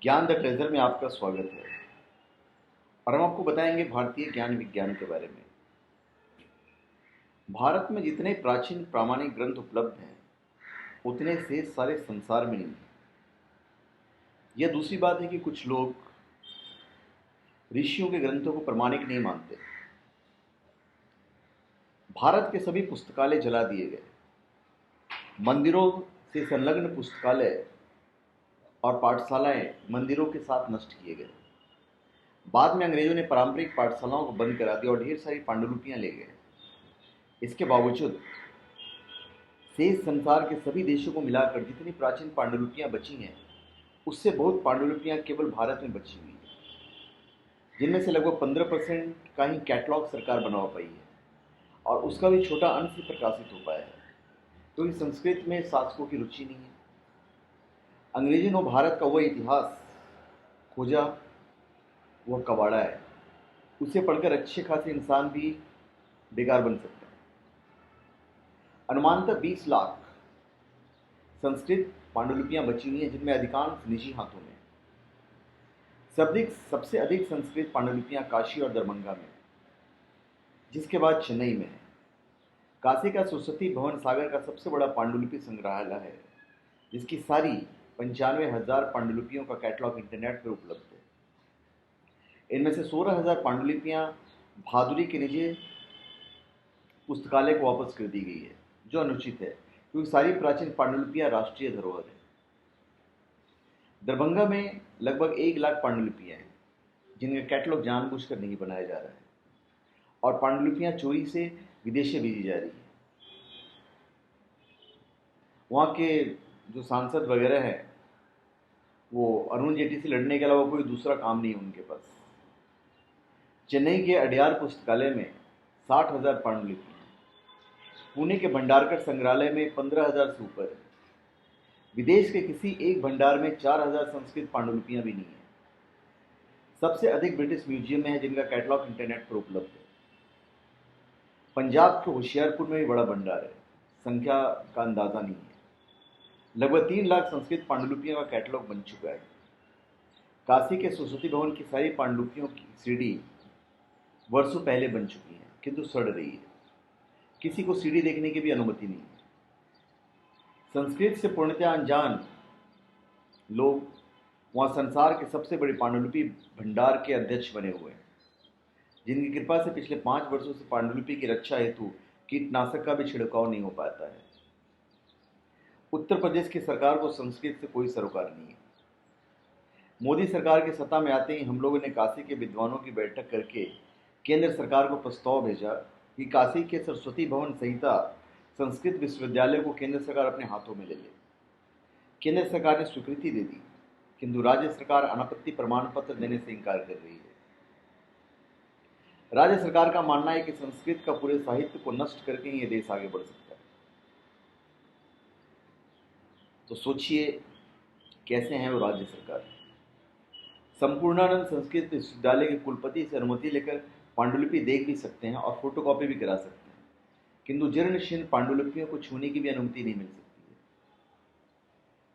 ज्ञान the treasure में आपका स्वागत है। और हम आपको बताएंगे भारतीय ज्ञान विज्ञान के बारे में। भारत में जितने प्राचीन प्रामाणिक ग्रंथ उपलब्ध हैं उतने से सारे संसार में नहीं हैं। यह दूसरी बात है कि कुछ लोग ऋषियों के ग्रंथों को प्रामाणिक नहीं मानते। भारत के सभी पुस्तकालय जला दिए गए, मंदिरों से संलग्न पुस्तकालय और पाठशालाएं मंदिरों के साथ नष्ट किए गए। बाद में अंग्रेजों ने पारंपरिक पाठशालाओं को बंद करा दिया और ढेर सारी पांडुलिपियां ले गए। इसके बावजूद शेष संसार के सभी देशों को मिलाकर जितनी प्राचीन पांडुलिपियां बची हैं उससे बहुत पांडुलिपियां केवल भारत में बची हुई हैं, जिनमें से लगभग 15% का ही कैटलॉग सरकार बना पाई है और उसका भी छोटा अंश ही प्रकाशित हो पाया है, क्योंकि संस्कृत में शासकों की रुचि नहीं है। अंग्रेजों ने भारत का वह इतिहास खोजा, वह कबाड़ा है। उसे पढ़कर अच्छे खासे इंसान भी बेकार बन सकते हैं। अनुमानतः 20 लाख संस्कृत पांडुलिपियां बची हुई हैं, जिनमें अधिकांश निजी हाथों में। सबसे अधिक संस्कृत पांडुलिपियां काशी और दरभंगा में, जिसके बाद चेन्नई में है। काशी का सरस्वती भवन सागर का सबसे बड़ा पांडुलिपि संग्रहालय है, जिसकी सारी 95,000 पांडुलिपियों का कैटलॉग इंटरनेट पर उपलब्ध है। इनमें से 16,000 पांडुलिपियां भादुरी के निजी पुस्तकालय को वापस कर दी गई है, जो अनुचित है क्योंकि सारी प्राचीन पांडुलिपियां राष्ट्रीय धरोहर है। दरभंगा में लगभग 1 लाख पांडुलिपियां हैं, जिनका कैटलॉग जानबूझकर नहीं बनाया जा रहा है और पांडुलिपियां चोरी से विदेशे भेजी जा रही है। वहाँ के जो सांसद वगैरह हैं वो अरुण जेटली से लड़ने के अलावा कोई दूसरा काम नहीं है उनके पास। चेन्नई के अडयार पुस्तकालय में 60,000 पांडुलिपि हैं। पुणे के भंडारकर संग्रहालय में 15,000 से ऊपर है। विदेश के किसी एक भंडार में 4,000 संस्कृत पांडुलिपियां भी नहीं है। सबसे अधिक ब्रिटिश म्यूजियम में है, जिनका कैटलॉग इंटरनेट पर उपलब्ध है। पंजाब के होशियारपुर में भी बड़ा भंडार है, संख्या का अंदाजा नहीं है। लगभग 3 लाख संस्कृत पांडुलिपियों का कैटलॉग बन चुका है। काशी के सरस्वती भवन की सारी पांडुलिपियों की सीडी वर्षों पहले बन चुकी है, किंतु सड़ रही है। किसी को सीडी देखने की भी अनुमति नहीं है। संस्कृत से पूर्णतः अनजान लोग वहाँ संसार के सबसे बड़े पांडुलिपि भंडार के अध्यक्ष बने हुए हैं, जिनकी कृपा से पिछले 5 वर्षों से पांडुलिपि की रक्षा हेतु कीटनाशक का भी छिड़काव नहीं हो पाता है। उत्तर प्रदेश की सरकार को संस्कृत से कोई सरोकार नहीं है। मोदी सरकार की सत्ता में आते ही हम लोगों ने काशी के विद्वानों की बैठक करके केंद्र सरकार को प्रस्ताव भेजा कि काशी के सरस्वती भवन संहिता संस्कृत विश्वविद्यालय को केंद्र सरकार अपने हाथों में ले ले। केंद्र सरकार ने स्वीकृति दे दी, किंतु राज्य सरकार अनापत्ति प्रमाण पत्र देने से इनकार कर रही है। राज्य सरकार का मानना है कि संस्कृत का पूरे साहित्य को नष्ट करके ही ये देश आगे बढ़ सकता है। तो सोचिए कैसे हैं वो राज्य सरकार। संपूर्णानंद संस्कृत विश्वविद्यालय के कुलपति से अनुमति लेकर पांडुलिपि देख भी सकते हैं और फोटोकॉपी भी करा सकते हैं, किंतु जीर्ण शीर्ण पांडुलिपियों को छूने की भी अनुमति नहीं मिल सकती है।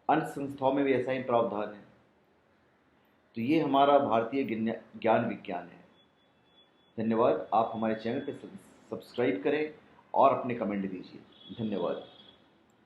अन्य संस्थाओं में भी ऐसा ही प्रावधान है। तो ये हमारा भारतीय ज्ञान विज्ञान है। धन्यवाद। आप हमारे चैनल पर सब्सक्राइब करें और अपने कमेंट दीजिए। धन्यवाद।